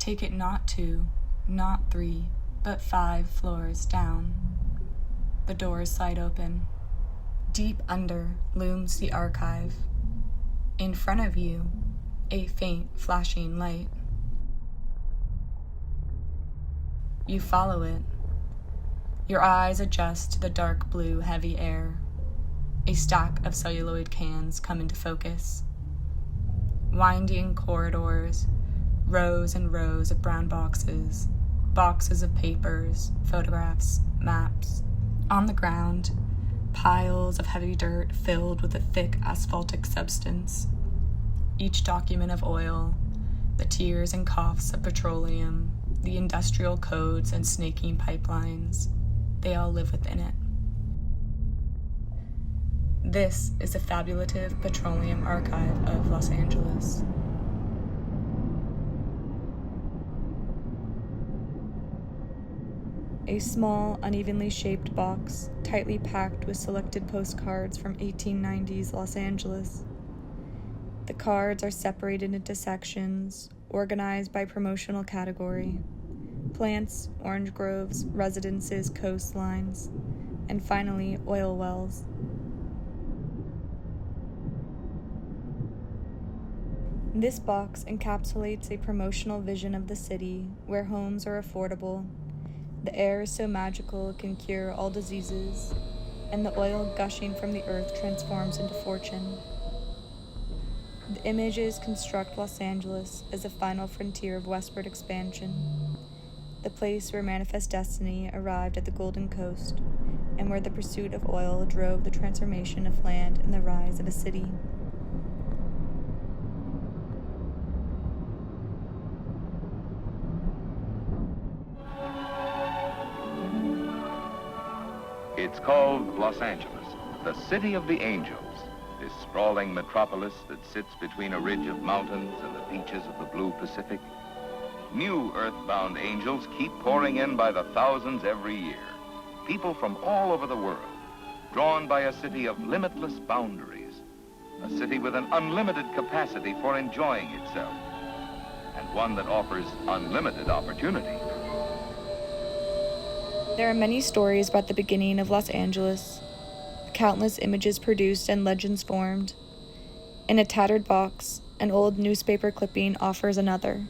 Take it not 2, not 3, but 5 floors down. The doors slide open. Deep under looms the archive. In front of you, a faint flashing light. You follow it. Your eyes adjust to the dark blue heavy air. A stack of celluloid cans come into focus. Winding corridors, rows and rows of brown boxes, boxes of papers, photographs, maps. On the ground, piles of heavy dirt filled with a thick asphaltic substance. Each document of oil, the tears and coughs of petroleum, the industrial codes and snaking pipelines, they all live within it. This is the fabulative Petroleum Archive of Los Angeles. A small, unevenly shaped box, tightly packed with selected postcards from 1890s Los Angeles. The cards are separated into sections, organized by promotional category: plants, orange groves, residences, coastlines, and finally, oil wells. This box encapsulates a promotional vision of the city where homes are affordable, the air is so magical it can cure all diseases, and the oil gushing from the earth transforms into fortune. The images construct Los Angeles as a final frontier of westward expansion, the place where manifest destiny arrived at the Golden Coast, and where the pursuit of oil drove the transformation of land and the rise of a city. It's called Los Angeles, the city of the angels, this sprawling metropolis that sits between a ridge of mountains and the beaches of the blue Pacific. New earthbound angels keep pouring in by the thousands every year. People from all over the world, drawn by a city of limitless boundaries, a city with an unlimited capacity for enjoying itself, and one that offers unlimited opportunity. There are many stories about the beginning of Los Angeles, countless images produced and legends formed. In a tattered box, an old newspaper clipping offers another.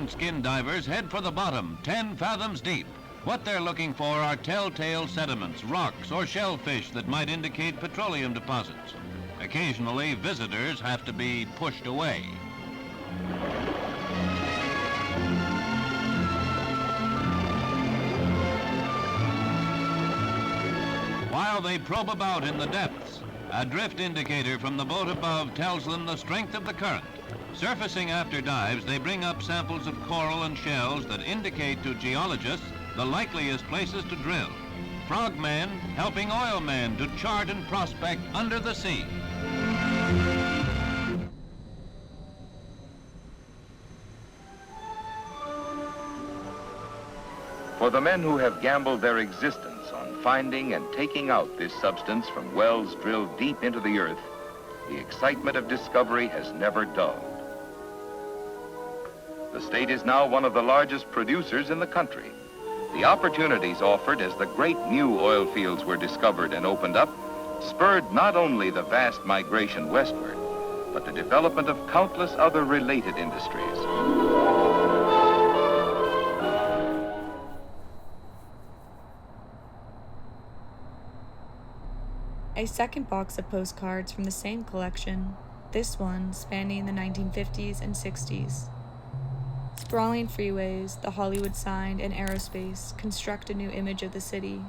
Skin divers head for the bottom, 10 fathoms deep. What they're looking for are telltale sediments, rocks, or shellfish that might indicate petroleum deposits. Occasionally, visitors have to be pushed away. While they probe about in the depths, a drift indicator from the boat above tells them the strength of the current. Surfacing after dives, they bring up samples of coral and shells that indicate to geologists the likeliest places to drill. Frogmen helping oilmen to chart and prospect under the sea. For the men who have gambled their existence on finding and taking out this substance from wells drilled deep into the earth, the excitement of discovery has never dulled. The state is now one of the largest producers in the country. The opportunities offered as the great new oil fields were discovered and opened up spurred not only the vast migration westward, but the development of countless other related industries. A second box of postcards from the same collection, this one spanning the 1950s and 60s. Sprawling freeways, the Hollywood sign, and aerospace construct a new image of the city.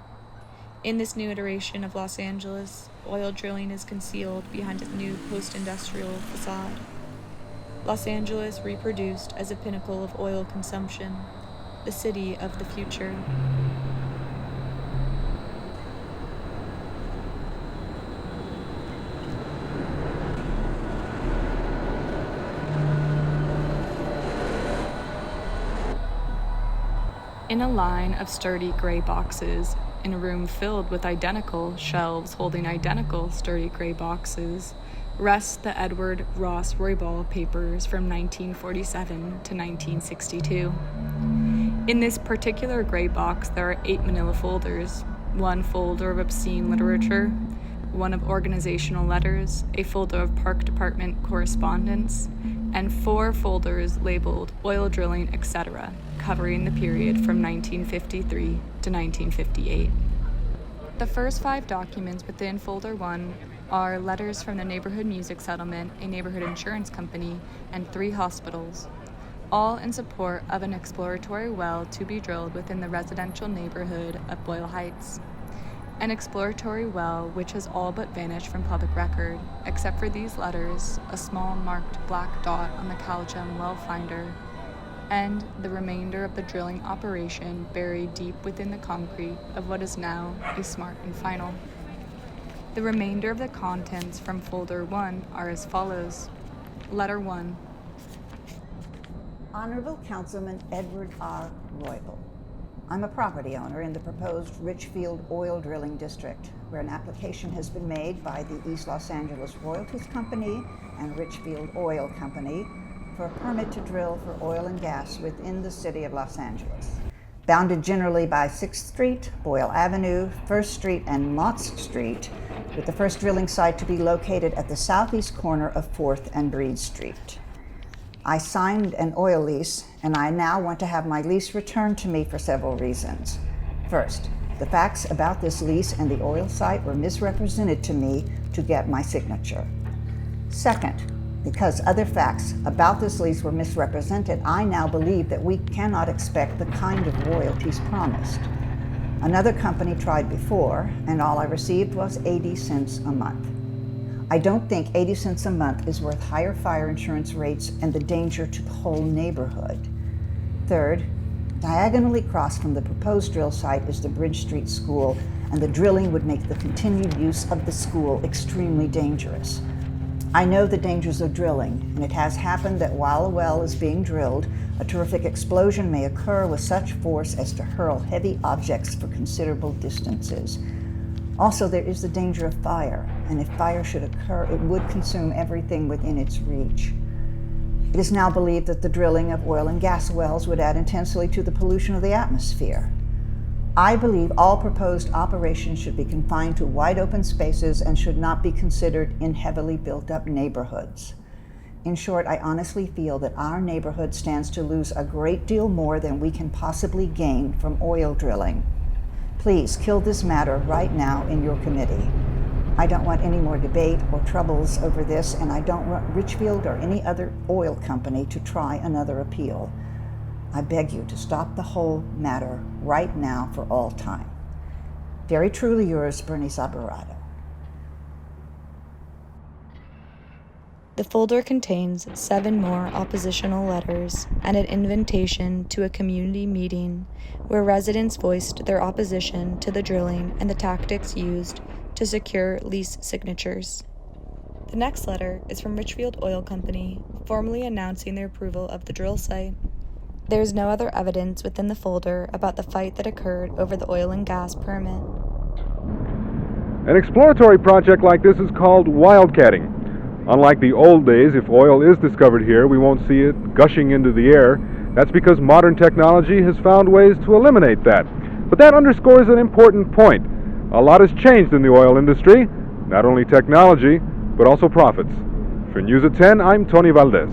In this new iteration of Los Angeles, oil drilling is concealed behind a new post-industrial facade. Los Angeles reproduced as a pinnacle of oil consumption, the city of the future. In a line of sturdy gray boxes, in a room filled with identical shelves holding identical sturdy gray boxes, rest the Edward Ross Roybal papers from 1947 to 1962. In this particular gray box, there are 8 manila folders, one folder of obscene literature, one of organizational letters, a folder of Park Department correspondence, and 4 folders labeled oil drilling, etc., covering the period from 1953 to 1958. The first 5 documents within Folder 1 are letters from the Neighborhood Music Settlement, a neighborhood insurance company, and 3 hospitals, all in support of an exploratory well to be drilled within the residential neighborhood of Boyle Heights. An exploratory well which has all but vanished from public record, except for these letters, a small marked black dot on the CalGEM well finder, and the remainder of the drilling operation buried deep within the concrete of what is now a Smart and Final. The remainder of the contents from Folder 1 are as follows. Letter 1. Honorable Councilman Edward R. Roybal. I'm a property owner in the proposed Richfield Oil Drilling District, where an application has been made by the East Los Angeles Royalties Company and Richfield Oil Company for a permit to drill for oil and gas within the city of Los Angeles. Bounded generally by 6th Street, Boyle Avenue, 1st Street, and Motts Street, with the first drilling site to be located at the southeast corner of 4th and Breed Street. I signed an oil lease, and I now want to have my lease returned to me for several reasons. First, the facts about this lease and the oil site were misrepresented to me to get my signature. Second, because other facts about this lease were misrepresented, I now believe that we cannot expect the kind of royalties promised. Another company tried before, and all I received was 80 cents a month. I don't think 80 cents a month is worth higher fire insurance rates and the danger to the whole neighborhood. Third, diagonally across from the proposed drill site is the Bridge Street School, and the drilling would make the continued use of the school extremely dangerous. I know the dangers of drilling, and it has happened that while a well is being drilled, a terrific explosion may occur with such force as to hurl heavy objects for considerable distances. Also, there is the danger of fire, and if fire should occur, it would consume everything within its reach. It is now believed that the drilling of oil and gas wells would add intensely to the pollution of the atmosphere. I believe all proposed operations should be confined to wide open spaces and should not be considered in heavily built up neighborhoods. In short, I honestly feel that our neighborhood stands to lose a great deal more than we can possibly gain from oil drilling. Please kill this matter right now in your committee. I don't want any more debate or troubles over this, and I don't want Richfield or any other oil company to try another appeal. I beg you to stop the whole matter right now for all time. Very truly yours, Bernice Alvarado. The folder contains 7 more oppositional letters and an invitation to a community meeting where residents voiced their opposition to the drilling and the tactics used to secure lease signatures. The next letter is from Richfield Oil Company, formally announcing their approval of the drill site. There is no other evidence within the folder about the fight that occurred over the oil and gas permit. An exploratory project like this is called wildcatting. Unlike the old days, if oil is discovered here, we won't see it gushing into the air. That's because modern technology has found ways to eliminate that. But that underscores an important point. A lot has changed in the oil industry, not only technology, but also profits. For News at 10, I'm Tony Valdez.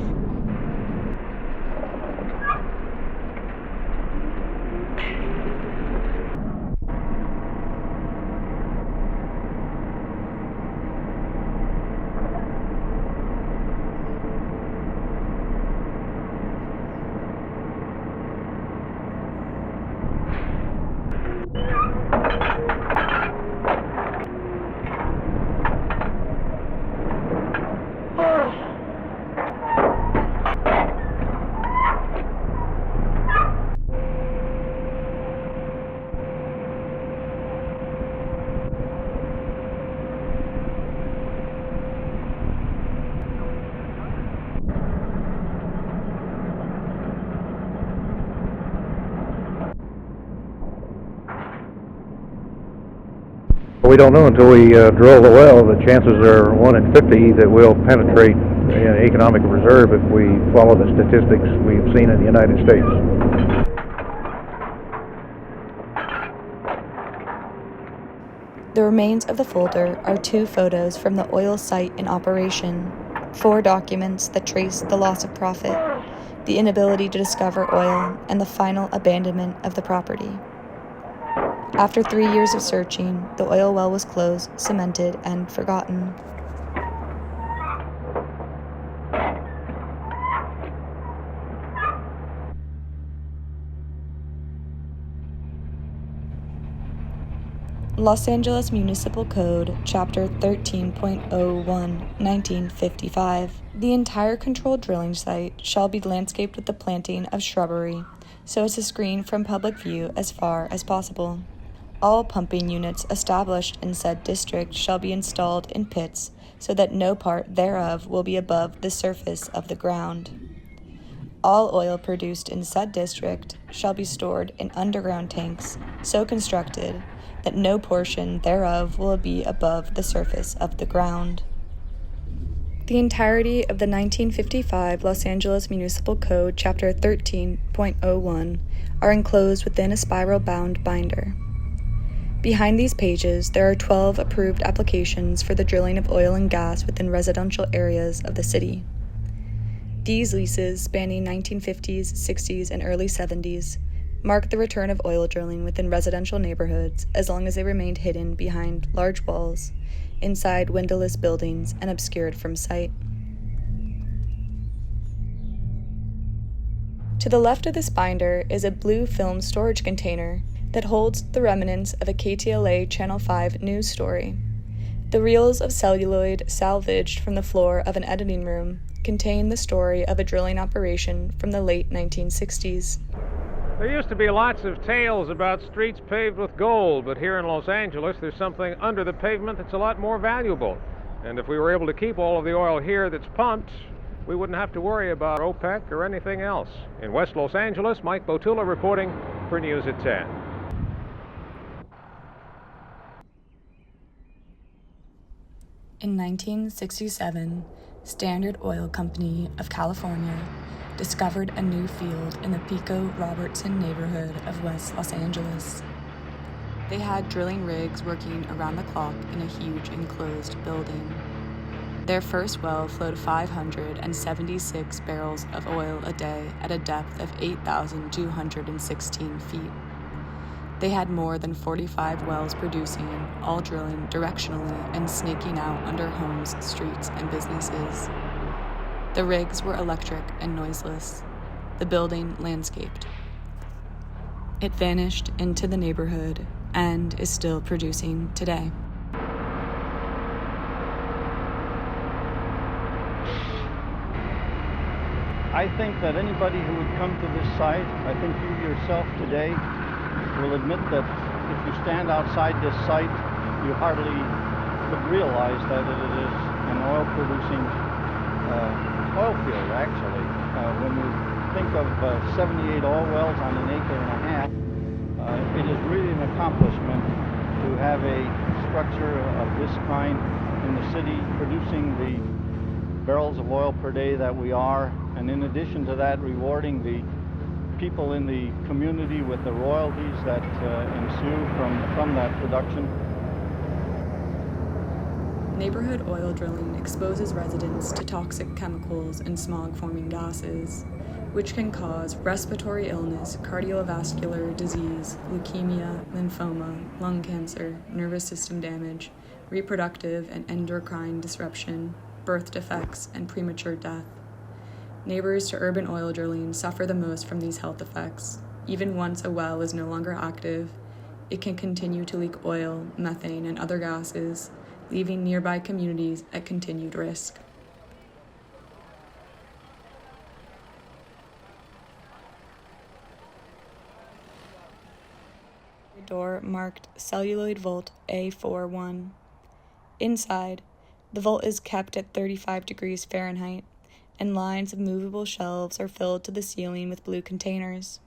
We don't know until we drill the well. The chances are 1 in 50 that we'll penetrate an economic reserve if we follow the statistics we've seen in the United States. The remains of the folder are 2 photos from the oil site in operation, 4 documents that trace the loss of profit, the inability to discover oil, and the final abandonment of the property. After 3 years of searching, the oil well was closed, cemented, and forgotten. Los Angeles Municipal Code, Chapter 13.01, 1955. The entire controlled drilling site shall be landscaped with the planting of shrubbery, so as to screen from public view as far as possible. All pumping units established in said district shall be installed in pits, so that no part thereof will be above the surface of the ground. All oil produced in said district shall be stored in underground tanks, so constructed that no portion thereof will be above the surface of the ground. The entirety of the 1955 Los Angeles Municipal Code, Chapter 13.01, are enclosed within a spiral-bound binder. Behind these pages, there are 12 approved applications for the drilling of oil and gas within residential areas of the city. These leases, spanning 1950s, 60s, and early 70s, mark the return of oil drilling within residential neighborhoods as long as they remained hidden behind large walls, inside windowless buildings, and obscured from sight. To the left of this binder is a blue film storage container that holds the remnants of a KTLA Channel 5 news story. The reels of celluloid salvaged from the floor of an editing room contain the story of a drilling operation from the late 1960s. There used to be lots of tales about streets paved with gold, but here in Los Angeles there's something under the pavement that's a lot more valuable. And if we were able to keep all of the oil here that's pumped, we wouldn't have to worry about OPEC or anything else. In West Los Angeles, Mike Botula reporting for News at 10. In 1967, Standard Oil Company of California discovered a new field in the Pico-Robertson neighborhood of West Los Angeles. They had drilling rigs working around the clock in a huge enclosed building. Their first well flowed 576 barrels of oil a day at a depth of 8,216 feet. They had more than 45 wells producing, all drilling directionally and snaking out under homes, streets, and businesses. The rigs were electric and noiseless. The building landscaped. It vanished into the neighborhood and is still producing today. I think that anybody who would come to this site, I think you yourself today, will admit that if you stand outside this site, you hardly would realize that it is an oil-producing oil field, actually. When you think of 78 oil wells on an acre and a half, it is really an accomplishment to have a structure of this kind in the city producing the barrels of oil per day that we are, and in addition to that, rewarding the people in the community with the royalties that ensue from that production. Neighborhood oil drilling exposes residents to toxic chemicals and smog-forming gases, which can cause respiratory illness, cardiovascular disease, leukemia, lymphoma, lung cancer, nervous system damage, reproductive and endocrine disruption, birth defects, and premature death. Neighbors to urban oil drilling suffer the most from these health effects. Even once a well is no longer active, it can continue to leak oil, methane, and other gases, leaving nearby communities at continued risk. The door marked Celluloid Vault A41. Inside, the vault is kept at 35 degrees Fahrenheit, and lines of movable shelves are filled to the ceiling with blue containers.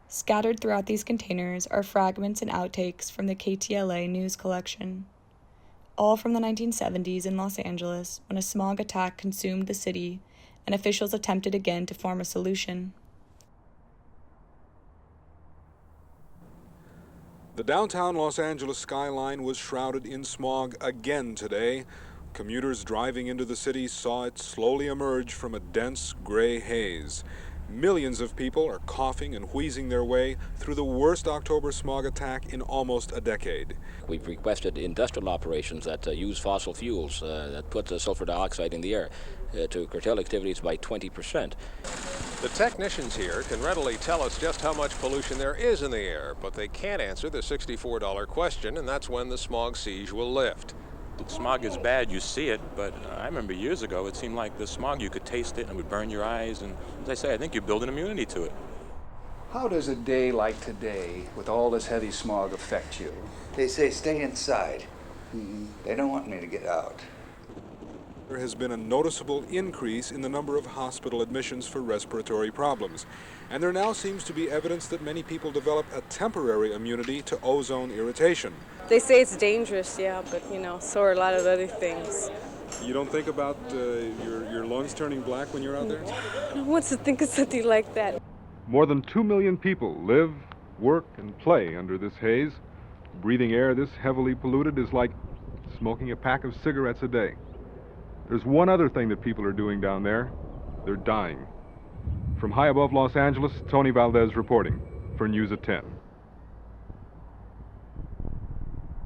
Scattered throughout these containers are fragments and outtakes from the KTLA news collection, all from the 1970s in Los Angeles when a smog attack consumed the city and officials attempted again to form a solution. The downtown Los Angeles skyline was shrouded in smog again today. Commuters driving into the city saw it slowly emerge from a dense gray haze. Millions of people are coughing and wheezing their way through the worst October smog attack in almost a decade. We've requested industrial operations that use fossil fuels, that put sulfur dioxide in the air, to curtail activities by 20%. The technicians here can readily tell us just how much pollution there is in the air, but they can't answer the $64 question, and that's when the smog siege will lift. Smog is bad, you see it, but I remember years ago it seemed like the smog, you could taste it and it would burn your eyes, and as I say, I think you build an immunity to it. How does a day like today, with all this heavy smog, affect you? They say stay inside. They don't want me to get out. There has been a noticeable increase in the number of hospital admissions for respiratory problems, and there now seems to be evidence that many people develop a temporary immunity to ozone irritation. They say it's dangerous, yeah, but so are a lot of other things. You don't think about your lungs turning black when you're out there? Who wants to think of something like that? More than 2 million people live, work, and play under this haze. Breathing air this heavily polluted is like smoking a pack of cigarettes a day. There's one other thing that people are doing down there. They're dying. From high above Los Angeles, Tony Valdez reporting for News at 10.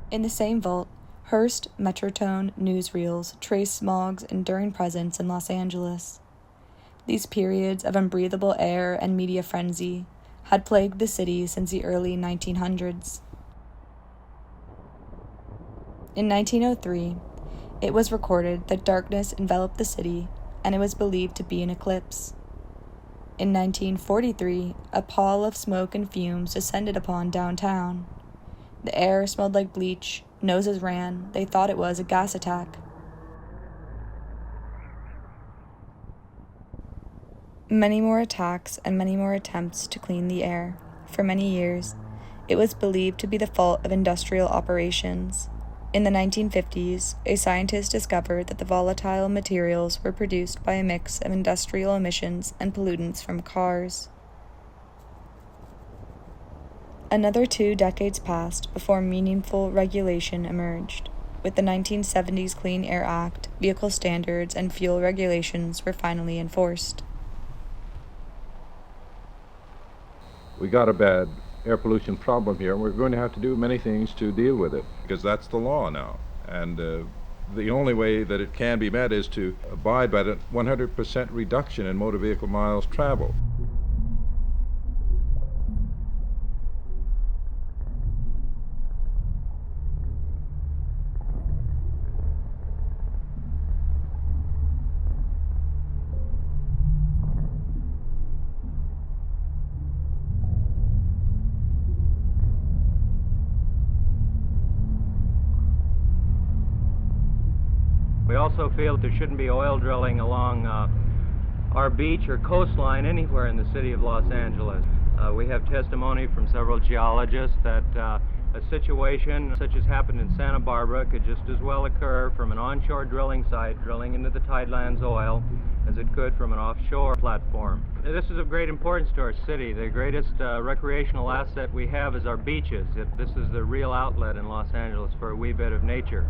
In the same vault, Hearst Metrotone newsreels trace smog's enduring presence in Los Angeles. These periods of unbreathable air and media frenzy had plagued the city since the early 1900s. In 1903, it was recorded that darkness enveloped the city, and it was believed to be an eclipse. In 1943, a pall of smoke and fumes descended upon downtown. The air smelled like bleach, noses ran, they thought it was a gas attack. Many more attacks and many more attempts to clean the air. For many years, it was believed to be the fault of industrial operations. In the 1950s, a scientist discovered that the volatile materials were produced by a mix of industrial emissions and pollutants from cars. Another 2 decades passed before meaningful regulation emerged. With the 1970s Clean Air Act, vehicle standards and fuel regulations were finally enforced. We got a bad air pollution problem here, and we're going to have to do many things to deal with it, because that's the law now. And the only way that it can be met is to abide by the 100% reduction in motor vehicle miles traveled. We also feel that there shouldn't be oil drilling along our beach or coastline anywhere in the city of Los Angeles. We have testimony from several geologists that A situation such as happened in Santa Barbara could just as well occur from an onshore drilling site, drilling into the tidelands oil, as it could from an offshore platform. This is of great importance to our city. The greatest recreational asset we have is our beaches. This is the real outlet in Los Angeles for a wee bit of nature.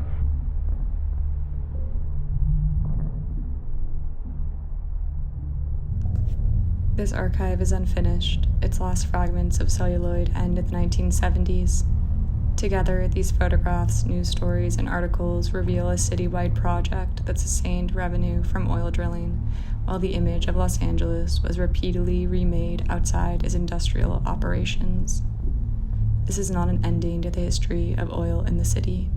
This archive is unfinished. Its last fragments of celluloid end in the 1970s. Together, these photographs, news stories, and articles reveal a citywide project that sustained revenue from oil drilling, while the image of Los Angeles was repeatedly remade outside its industrial operations. This is not an ending to the history of oil in the city.